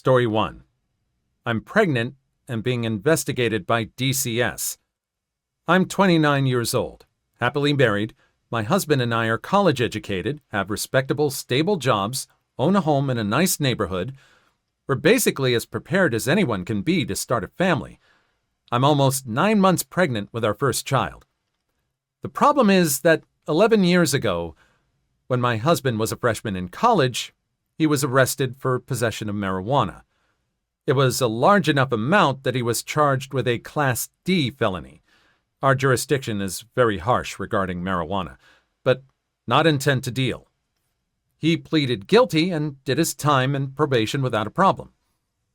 Story 1. I'm pregnant and being investigated by DCS. I'm 29 years old, happily married. My husband and I are college educated, have respectable, stable jobs, own a home in a nice neighborhood. We're basically as prepared as anyone can be to start a family. I'm almost 9 months pregnant with our first child. The problem is that 11 years ago, when my husband was a freshman in college, he was arrested for possession of marijuana. It was a large enough amount that he was charged with a Class D felony. Our jurisdiction is very harsh regarding marijuana, but not intent to deal. He pleaded guilty and did his time and probation without a problem,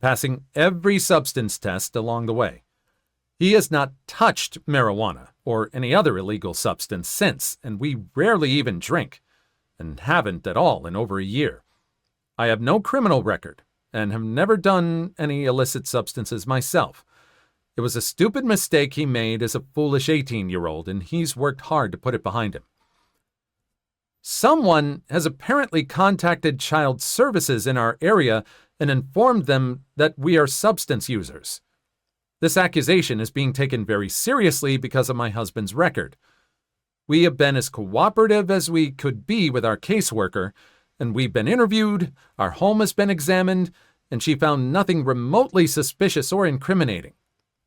passing every substance test along the way. He has not touched marijuana or any other illegal substance since, and we rarely even drink, and haven't at all in over a year. I have no criminal record and have never done any illicit substances myself. It was a stupid mistake he made as a foolish 18-year-old, and he's worked hard to put it behind him. Someone has apparently contacted child services in our area and informed them that we are substance users. This accusation is being taken very seriously because of my husband's record. We have been as cooperative as we could be with our caseworker, and we've been interviewed, our home has been examined, and she found nothing remotely suspicious or incriminating.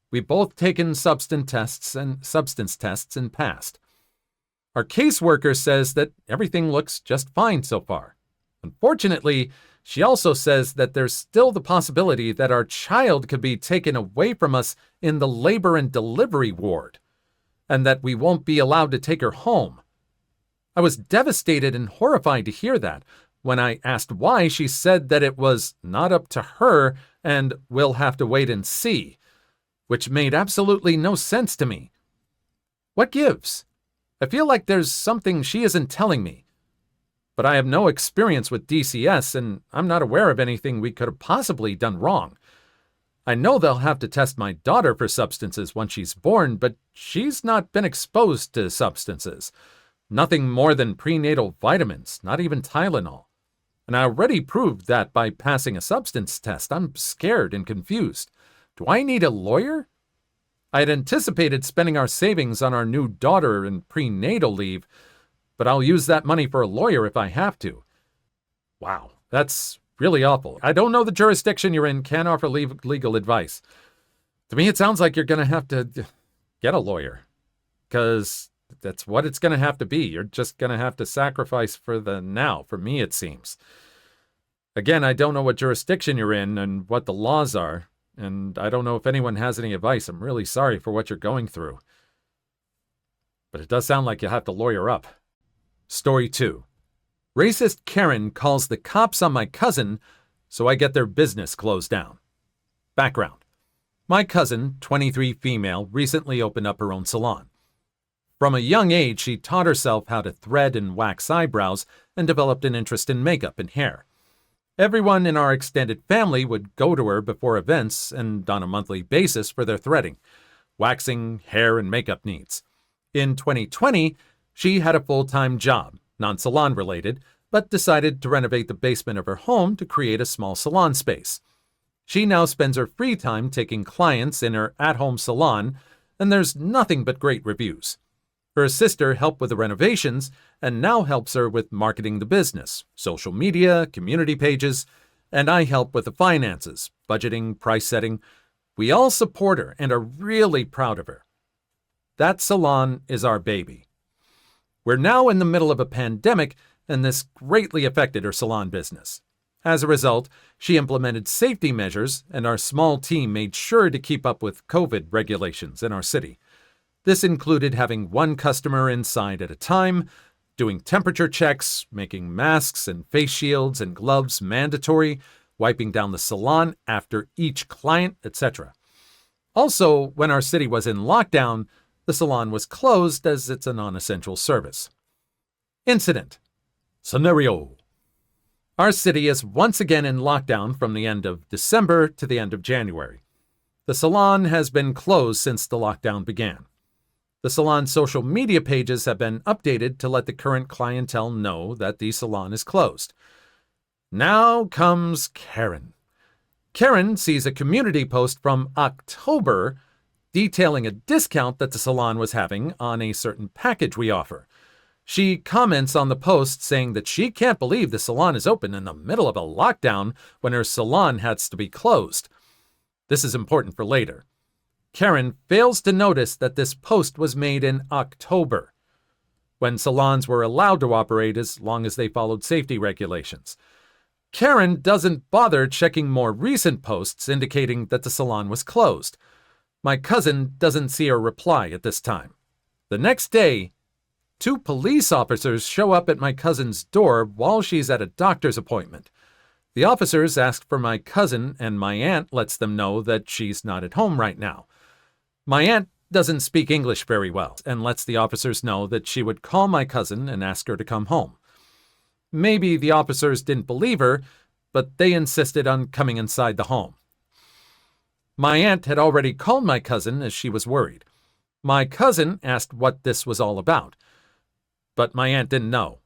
We've both taken substance tests and passed. Our caseworker says that everything looks just fine so far. Unfortunately, she also says that there's still the possibility that our child could be taken away from us in the labor and delivery ward, and that we won't be allowed to take her home. I was devastated and horrified to hear that. When I asked why, she said that it was not up to her and we'll have to wait and see, which made absolutely no sense to me. What gives? I feel like there's something she isn't telling me. But I have no experience with DCS, and I'm not aware of anything we could have possibly done wrong. I know they'll have to test my daughter for substances once she's born, but she's not been exposed to substances. Nothing more than prenatal vitamins, not even Tylenol. And I already proved that by passing a substance test. I'm scared and confused. Do I need a lawyer? I had anticipated spending our savings on our new daughter and prenatal leave, but I'll use that money for a lawyer if I have to. Wow, that's really awful. I don't know the jurisdiction you're in, can't offer legal advice. To me, it sounds like you're going to have to get a lawyer, because that's what it's going to have to be. You're just going to have to sacrifice for the now, for me it seems. Again, I don't know what jurisdiction you're in and what the laws are, and I don't know if anyone has any advice. I'm really sorry for what you're going through. But it does sound like you'll have to lawyer up. Story 2. Racist Karen calls the cops on my cousin, so I get their business closed down. Background. My cousin, 23 female, recently opened up her own salon. From a young age, she taught herself how to thread and wax eyebrows and developed an interest in makeup and hair. Everyone in our extended family would go to her before events and on a monthly basis for their threading, waxing, hair, and makeup needs. In 2020, she had a full-time job, non-salon related, but decided to renovate the basement of her home to create a small salon space. She now spends her free time taking clients in her at-home salon, and there's nothing but great reviews. Her sister helped with the renovations and now helps her with marketing the business, social media, community pages, and I help with the finances, budgeting, price setting. We all support her and are really proud of her. That salon is our baby. We're now in the middle of a pandemic, and this greatly affected her salon business. As a result, she implemented safety measures, and our small team made sure to keep up with COVID regulations in our city. This included having one customer inside at a time, doing temperature checks, making masks and face shields and gloves mandatory, wiping down the salon after each client, etc. Also, when our city was in lockdown, the salon was closed as it's a non-essential service. Incident. Scenario. Our city is once again in lockdown from the end of December to the end of January. The salon has been closed since the lockdown began. The salon's social media pages have been updated to let the current clientele know that the salon is closed. Now comes Karen. Karen sees a community post from October detailing a discount that the salon was having on a certain package we offer. She comments on the post saying that she can't believe the salon is open in the middle of a lockdown when her salon has to be closed. This is important for later. Karen fails to notice that this post was made in October, when salons were allowed to operate as long as they followed safety regulations. Karen doesn't bother checking more recent posts indicating that the salon was closed. My cousin doesn't see her reply at this time. The next day, 2 police officers show up at my cousin's door while she's at a doctor's appointment. The officers ask for my cousin, and my aunt lets them know that she's not at home right now. My aunt doesn't speak English very well and lets the officers know that she would call my cousin and ask her to come home. Maybe the officers didn't believe her, but they insisted on coming inside the home. My aunt had already called my cousin as she was worried. My cousin asked what this was all about, but my aunt didn't know.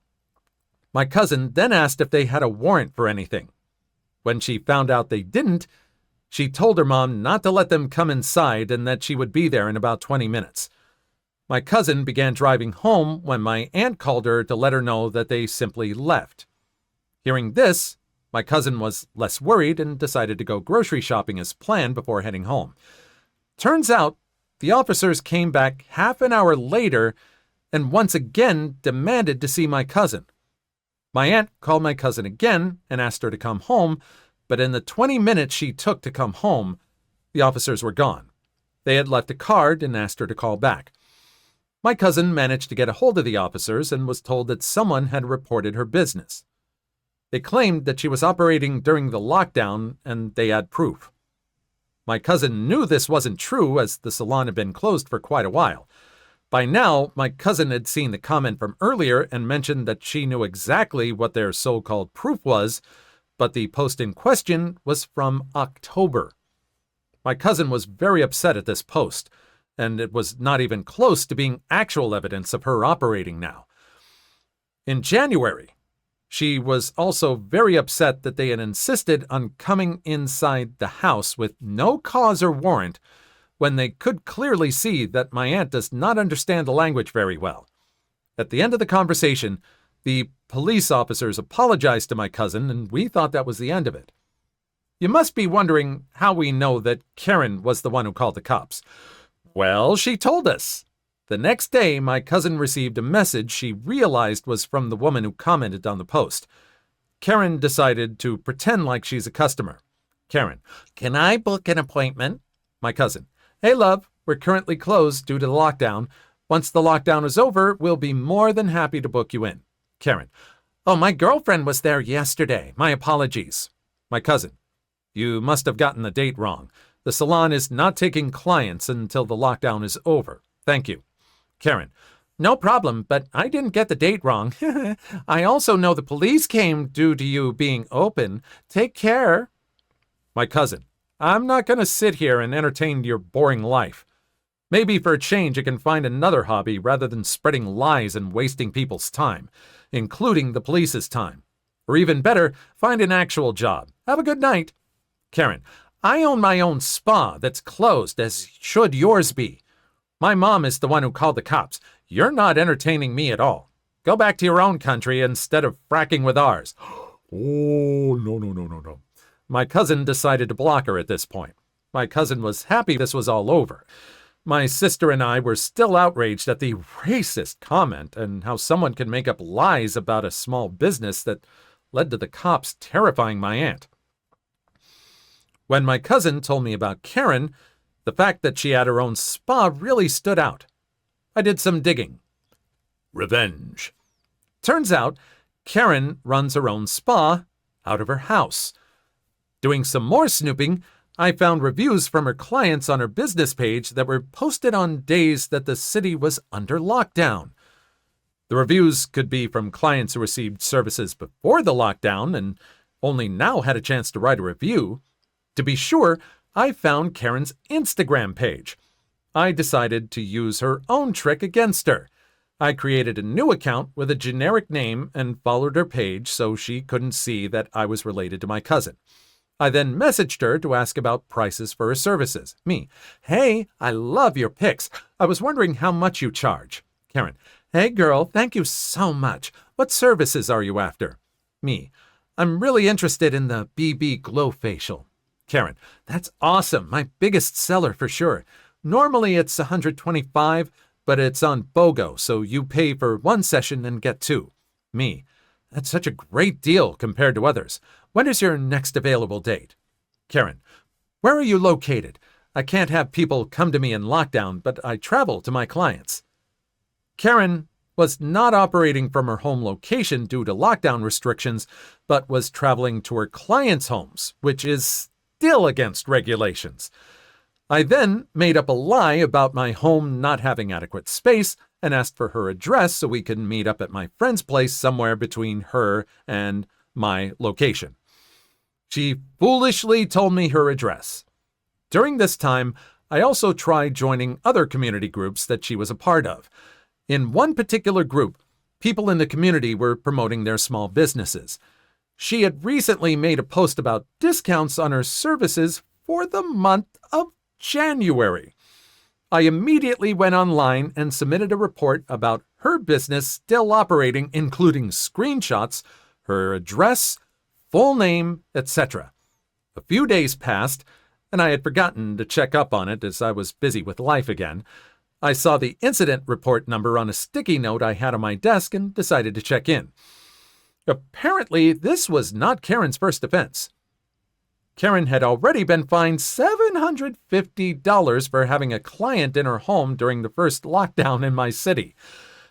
My cousin then asked if they had a warrant for anything. When she found out they didn't, she told her mom not to let them come inside and that she would be there in about 20 minutes. My cousin began driving home when my aunt called her to let her know that they simply left. Hearing this, my cousin was less worried and decided to go grocery shopping as planned before heading home. Turns out, the officers came back half an hour later and once again demanded to see my cousin. My aunt called my cousin again and asked her to come home, but in the 20 minutes she took to come home, the officers were gone. They had left a card and asked her to call back. My cousin managed to get a hold of the officers and was told that someone had reported her business. They claimed that she was operating during the lockdown and they had proof. My cousin knew this wasn't true as the salon had been closed for quite a while. By now, my cousin had seen the comment from earlier and mentioned that she knew exactly what their so-called proof was, but the post in question was from October. My cousin was very upset at this post, and it was not even close to being actual evidence of her operating now. In January, she was also very upset that they had insisted on coming inside the house with no cause or warrant when they could clearly see that my aunt does not understand the language very well. At the end of the conversation, the police officers apologized to my cousin, and we thought that was the end of it. You must be wondering how we know that Karen was the one who called the cops. Well, she told us. The next day, my cousin received a message she realized was from the woman who commented on the post. Karen decided to pretend like she's a customer. Karen: "Can I book an appointment?" My cousin: "Hey, love, we're currently closed due to the lockdown. Once the lockdown is over, we'll be more than happy to book you in." Karen: "Oh, my girlfriend was there yesterday. My apologies." My cousin: "You must have gotten the date wrong. The salon is not taking clients until the lockdown is over. Thank you." Karen: "No problem, but I didn't get the date wrong. I also know the police came due to you being open. Take care." My cousin: "I'm not going to sit here and entertain your boring life. Maybe for a change you can find another hobby rather than spreading lies and wasting people's time, including the police's time. Or even better, find an actual job. Have a good night." Karen: "I own my own spa that's closed, as should yours be. My mom is the one who called the cops. You're not entertaining me at all. Go back to your own country instead of fracking with ours." Oh, no. My cousin decided to block her at this point. My cousin was happy this was all over. My sister and I were still outraged at the racist comment and how someone could make up lies about a small business that led to the cops terrifying my aunt. When my cousin told me about Karen, the fact that she had her own spa really stood out. I did some digging. Revenge. Turns out, Karen runs her own spa out of her house. Doing some more snooping, I found reviews from her clients on her business page that were posted on days that the city was under lockdown. The reviews could be from clients who received services before the lockdown and only now had a chance to write a review. To be sure, I found Karen's Instagram page. I decided to use her own trick against her. I created a new account with a generic name and followed her page so she couldn't see that I was related to my cousin. I then messaged her to ask about prices for her services. Me: "Hey, I love your pics. I was wondering how much you charge." Karen: "Hey girl, thank you so much. What services are you after?" Me: "I'm really interested in the BB Glow Facial." Karen: "That's awesome. My biggest seller for sure. Normally it's $125, but it's on BOGO, so you pay for one session and get two." Me: "That's such a great deal compared to others. When is your next available date?" Karen: "Where are you located? I can't have people come to me in lockdown, but I travel to my clients." Karen was not operating from her home location due to lockdown restrictions, but was traveling to her clients' homes, which is still against regulations. I then made up a lie about my home not having adequate space and asked for her address so we could meet up at my friend's place somewhere between her and my location. She foolishly told me her address. During this time, I also tried joining other community groups that she was a part of. In one particular group, people in the community were promoting their small businesses. She had recently made a post about discounts on her services for the month of January. I immediately went online and submitted a report about her business still operating, including screenshots, her address, full name, etc. A few days passed, and I had forgotten to check up on it as I was busy with life again. I saw the incident report number on a sticky note I had on my desk and decided to check in. Apparently, this was not Karen's first offense. Karen had already been fined $750 for having a client in her home during the first lockdown in my city.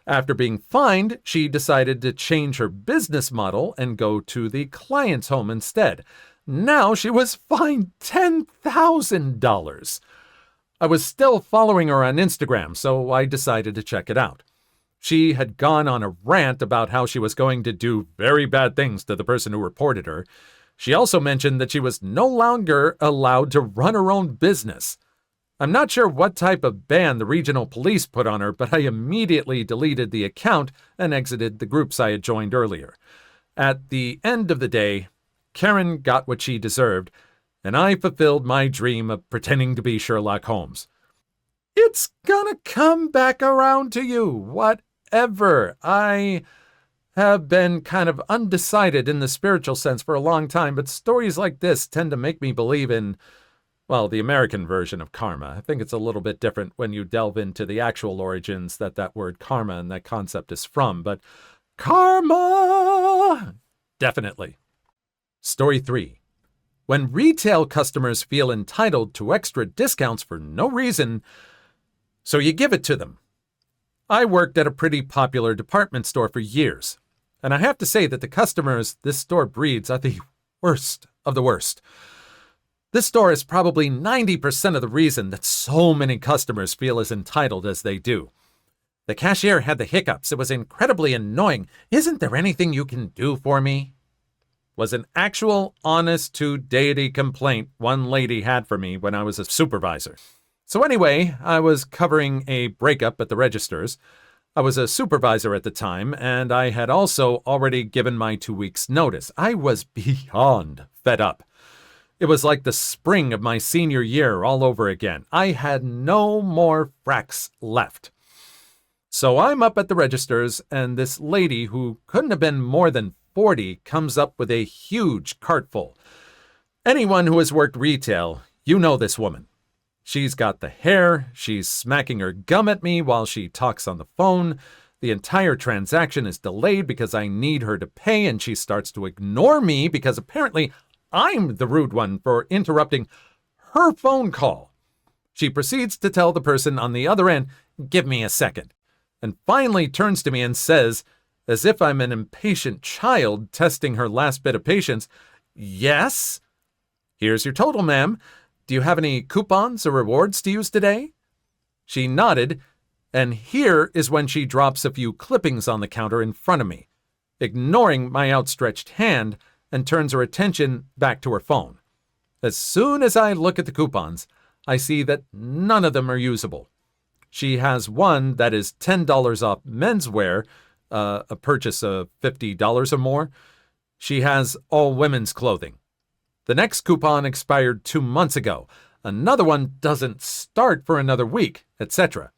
After being fined, she decided to change her business model and go to the client's home instead. Now she was fined $10,000. I was still following her on Instagram, so I decided to check it out. She had gone on a rant about how she was going to do very bad things to the person who reported her. She also mentioned that she was no longer allowed to run her own business. I'm not sure what type of ban the regional police put on her, but I immediately deleted the account and exited the groups I had joined earlier. At the end of the day, Karen got what she deserved, and I fulfilled my dream of pretending to be Sherlock Holmes. It's gonna come back around to you, whatever. I have been kind of undecided in the spiritual sense for a long time, but stories like this tend to make me believe in, well, the American version of karma. I think it's a little bit different when you delve into the actual origins that word karma and that concept is from, but karma! Definitely. Story 3. When retail customers feel entitled to extra discounts for no reason, so you give it to them. I worked at a pretty popular department store for years, and I have to say that the customers this store breeds are the worst of the worst. This store is probably 90% of the reason that so many customers feel as entitled as they do. The cashier had the hiccups. It was incredibly annoying. "Isn't there anything you can do for me?" Was an actual honest-to-deity complaint one lady had for me when I was a supervisor. So anyway, I was covering a breakup at the registers. I was a supervisor at the time, and I had also already given my 2 weeks' notice. I was beyond fed up. It was like the spring of my senior year all over again. I had no more fracks left. So I'm up at the registers, and this lady, who couldn't have been more than 40, comes up with a huge cart full. Anyone who has worked retail, you know this woman. She's got the hair, she's smacking her gum at me while she talks on the phone. The entire transaction is delayed because I need her to pay, and she starts to ignore me because apparently I'm the rude one for interrupting her phone call. She proceeds to tell the person on the other end, "Give me a second," and finally turns to me and says, as if I'm an impatient child testing her last bit of patience, "Yes? Here's your total, ma'am. Do you have any coupons or rewards to use today?" She nodded, and here is when she drops a few clippings on the counter in front of me, ignoring my outstretched hand, and turns her attention back to her phone. As soon as I look at the coupons, I see that none of them are usable. She has one that is $10 off menswear, a purchase of $50 or more. She has all women's clothing. The next coupon expired 2 months ago. Another one doesn't start for another week, etc.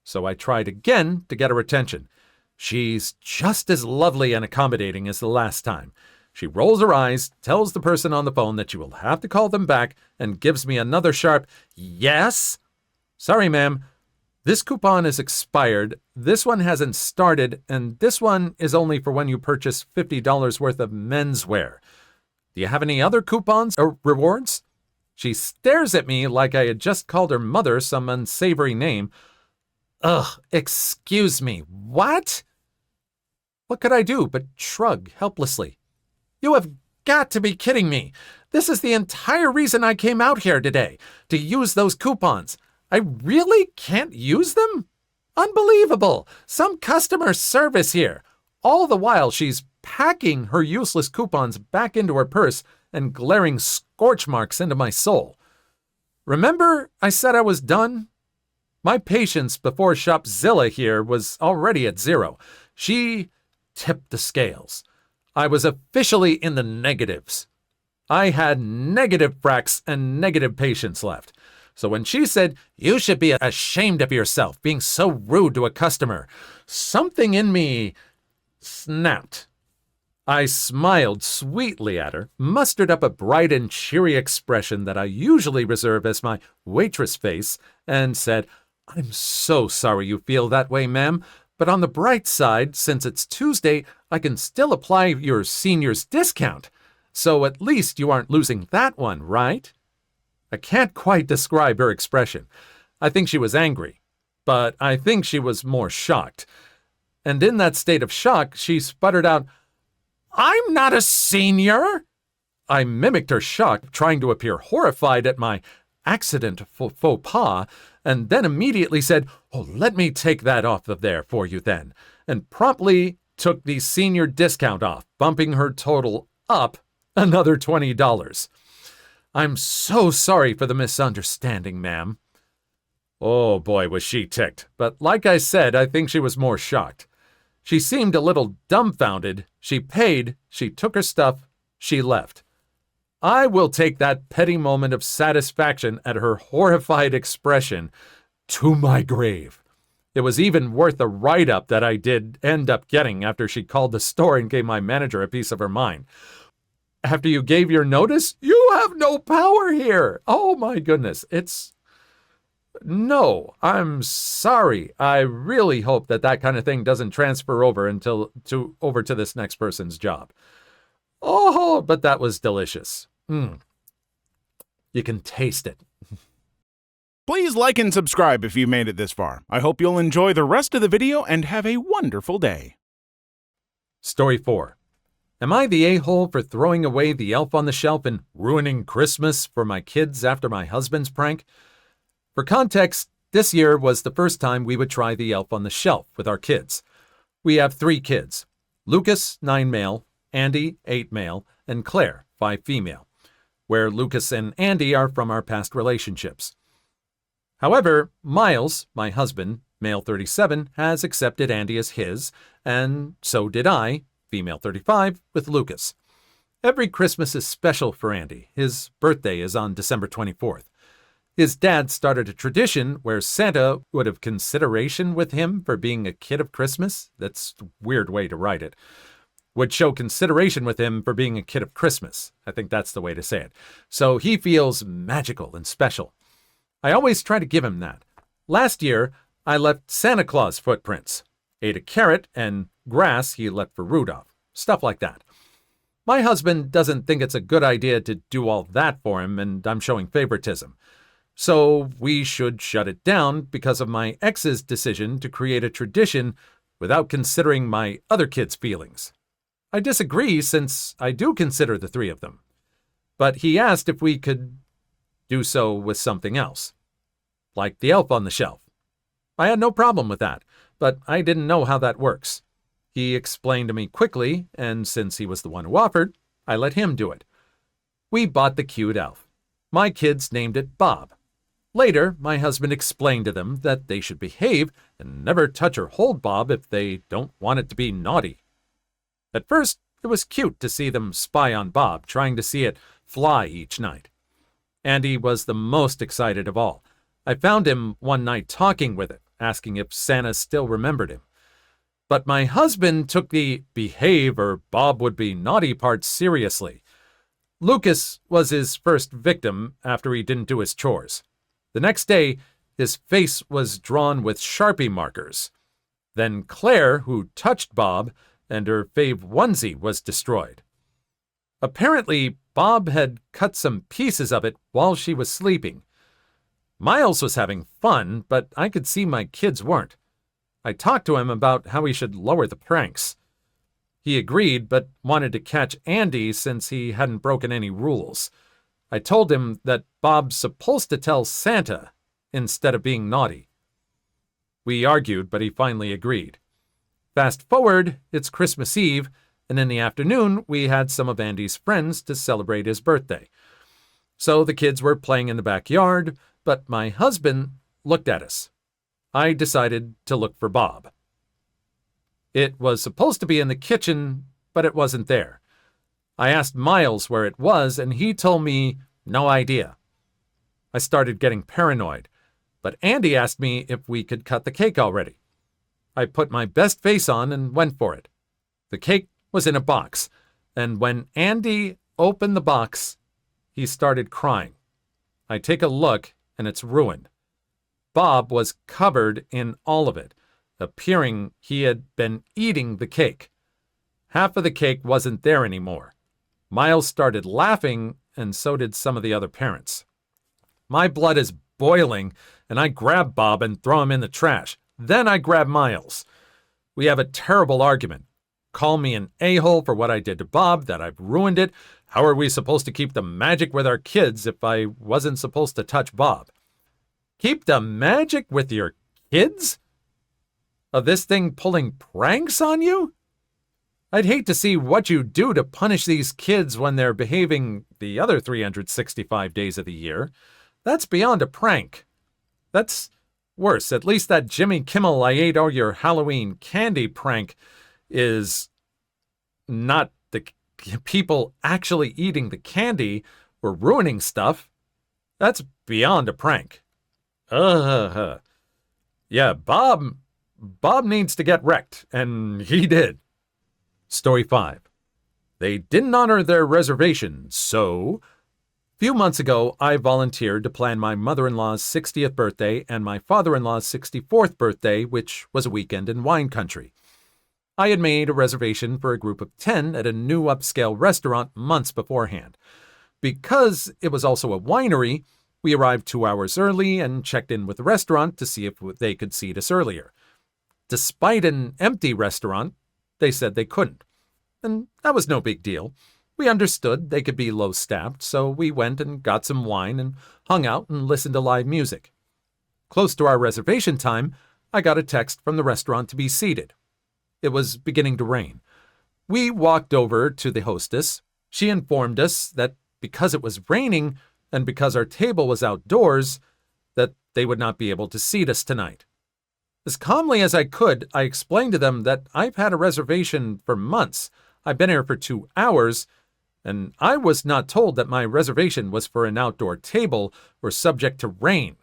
So I tried again to get her attention. She's just as lovely and accommodating as the last time. She rolls her eyes, tells the person on the phone that she will have to call them back, and gives me another sharp, "Yes?" "Sorry, ma'am. This coupon is expired, this one hasn't started, and this one is only for when you purchase $50 worth of menswear. Do you have any other coupons or rewards?" She stares at me like I had just called her mother some unsavory name. "Ugh, excuse me, what?" What could I do but shrug helplessly? "You have got to be kidding me. This is the entire reason I came out here today, to use those coupons. I really can't use them? Unbelievable! Some customer service here." All the while she's packing her useless coupons back into her purse and glaring scorch marks into my soul. Remember I said I was done? My patience before Shopzilla here was already at 0. She tipped the scales. I was officially in the negatives. I had negative fracks and negative patience left. So when she said, "You should be ashamed of yourself being so rude to a customer," something in me snapped. I smiled sweetly at her, mustered up a bright and cheery expression that I usually reserve as my waitress face, and said, "I'm so sorry you feel that way, ma'am, but on the bright side, since it's Tuesday, I can still apply your senior's discount. So at least you aren't losing that one, right?" I can't quite describe her expression. I think she was angry, but I think she was more shocked. And in that state of shock, she sputtered out, "I'm not a senior!" I mimicked her shock, trying to appear horrified at my accident faux pas, and then immediately said, "Oh, let me take that off of there for you then," and promptly took the senior discount off, bumping her total up another $20. "I'm so sorry for the misunderstanding, ma'am." Oh boy, was she ticked, but like I said, I think she was more shocked. She seemed a little dumbfounded. She paid, she took her stuff, she left. I will take that petty moment of satisfaction at her horrified expression to my grave. It was even worth the write-up that I did end up getting after she called the store and gave my manager a piece of her mind. "After you gave your notice? You have no power here." Oh my goodness, No, I'm sorry. I really hope that kind of thing doesn't transfer over over to this next person's job. Oh, but that was delicious. You can taste it. Please like and subscribe if you made it this far. I hope you'll enjoy the rest of the video and have a wonderful day. Story 4. Am I the a-hole for throwing away the elf on the shelf and ruining Christmas for my kids after my husband's prank? For context, this year was the first time we would try the elf on the shelf with our kids. We have 3 kids: Lucas, 9 male, Andy, 8 male, and Claire, 5 female, where Lucas and Andy are from our past relationships. However, Miles, my husband, male 37, has accepted Andy as his, and so did I, female 35, with Lucas. Every Christmas is special for Andy. His birthday is on December 24th. His dad started a tradition where Santa would have consideration with him for being a kid of Christmas. That's a weird way to write it. Would show consideration with him for being a kid of Christmas. I think that's the way to say it. So he feels magical and special. I always try to give him that. Last year, I left Santa Claus footprints. Ate a carrot and grass he left for Rudolph. Stuff like that. My husband doesn't think it's a good idea to do all that for him, and I'm showing favoritism. So we should shut it down because of my ex's decision to create a tradition without considering my other kids' feelings. I disagree since I do consider the 3 of them. But he asked if we could do so with something else, like the elf on the shelf. I had no problem with that, but I didn't know how that works. He explained to me quickly, and since he was the one who offered, I let him do it. We bought the cute elf. My kids named it Bob. Later, my husband explained to them that they should behave and never touch or hold Bob if they don't want it to be naughty. At first, It was cute to see them spy on Bob, trying to see it fly each night. Andy was the most excited of all. I found him one night talking with it, asking if Santa still remembered him. But my husband took the behave or Bob would be naughty part seriously. Lucas was his first victim after he didn't do his chores. The next day, his face was drawn with Sharpie markers. Then Claire, who touched Bob, and her fave onesie was destroyed. Apparently, Bob had cut some pieces of it while she was sleeping. Miles was having fun, but I could see my kids weren't. I talked to him about how he should lower the pranks. He agreed, but wanted to catch Andy since he hadn't broken any rules. I told him that Bob's supposed to tell Santa instead of being naughty. We argued, but he finally agreed. Fast forward, it's Christmas Eve, and in the afternoon, we had some of Andy's friends to celebrate his birthday. So the kids were playing in the backyard, but my husband looked at us. I decided to look for Bob. It was supposed to be in the kitchen, but it wasn't there. I asked Miles where it was, and he told me no idea. I started getting paranoid, but Andy asked me if we could cut the cake already. I put my best face on and went for it. The cake was in a box, and when Andy opened the box, he started crying. I take a look, and it's ruined. Bob was covered in all of it, appearing he had been eating the cake. Half of the cake wasn't there anymore. Miles started laughing, and so did some of the other parents. My blood is boiling, and I grab Bob and throw him in the trash. Then I grab Miles. We have a terrible argument. Call me an a-hole for what I did to Bob, that I've ruined it. How are we supposed to keep the magic with our kids if I wasn't supposed to touch Bob? Keep the magic with your kids? Of this thing pulling pranks on you? I'd hate to see what you do to punish these kids when they're behaving the other 365 days of the year. That's beyond a prank. That's worse. At least that Jimmy Kimmel I ate all your Halloween candy prank is not the people actually eating the candy or ruining stuff. That's beyond a prank. Yeah, Bob needs to get wrecked, and he did. Story 5. They didn't honor their reservation, so... A few months ago, I volunteered to plan my mother-in-law's 60th birthday and my father-in-law's 64th birthday, which was a weekend in wine country. I had made a reservation for a group of 10 at a new upscale restaurant months beforehand. Because it was also a winery, we arrived 2 hours early and checked in with the restaurant to see if they could seat us earlier. Despite an empty restaurant, they said they couldn't. And that was no big deal. We understood they could be low-staffed, so we went and got some wine and hung out and listened to live music. Close to our reservation time, I got a text from the restaurant to be seated. It was beginning to rain. We walked over to the hostess. She informed us that because it was raining and because our table was outdoors, that they would not be able to seat us tonight. As calmly as I could, I explained to them that I've had a reservation for months. I've been here for 2 hours, and I was not told that my reservation was for an outdoor table or subject to rain.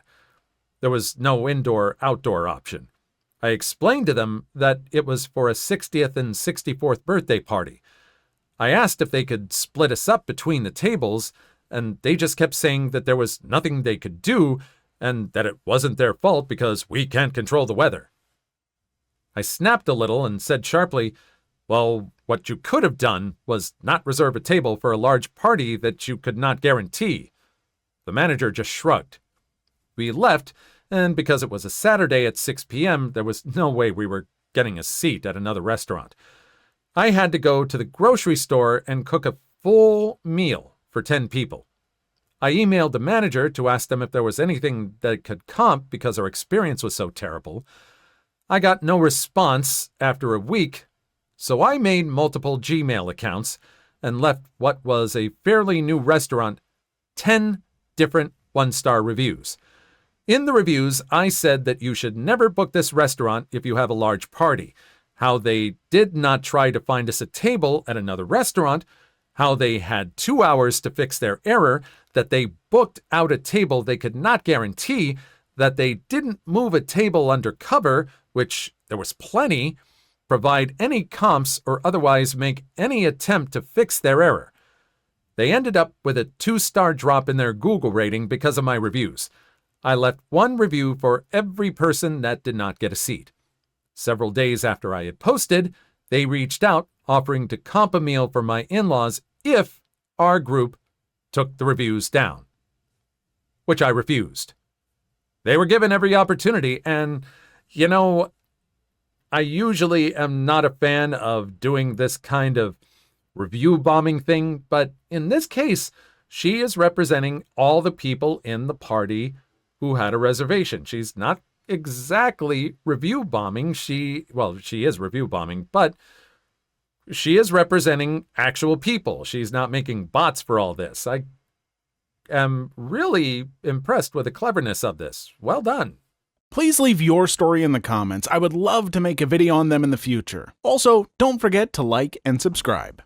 There was no indoor-outdoor option. I explained to them that it was for a 60th and 64th birthday party. I asked if they could split us up between the tables, and they just kept saying that there was nothing they could do and that it wasn't their fault because we can't control the weather. I snapped a little and said sharply, "Well, what you could have done was not reserve a table for a large party that you could not guarantee." The manager just shrugged. We left, and because it was a Saturday at 6 p.m., there was no way we were getting a seat at another restaurant. I had to go to the grocery store and cook a full meal for 10 people. I emailed the manager to ask them if there was anything that could comp because our experience was so terrible. I got no response after a week, so I made multiple Gmail accounts and left what was a fairly new restaurant 10 different one-star reviews. In the reviews, I said that you should never book this restaurant if you have a large party. how they did not try to find us a table at another restaurant, how they had 2 hours to fix their error, that they booked out a table they could not guarantee, that they didn't move a table under cover, which there was plenty, provide any comps or otherwise make any attempt to fix their error. They ended up with a 2-star drop in their Google rating because of my reviews. I left 1 review for every person that did not get a seat. Several days after I had posted, they reached out offering to comp a meal for my in-laws if our group took the reviews down, which I refused. They were given every opportunity, and, I usually am not a fan of doing this kind of review bombing thing, but in this case, she is representing all the people in the party who had a reservation. She's not exactly review bombing. She is review bombing, but she is representing actual people. She's not making bots for all this. I am really impressed with the cleverness of this. Well done. Please leave your story in the comments. I would love to make a video on them in the future. Also, don't forget to like and subscribe.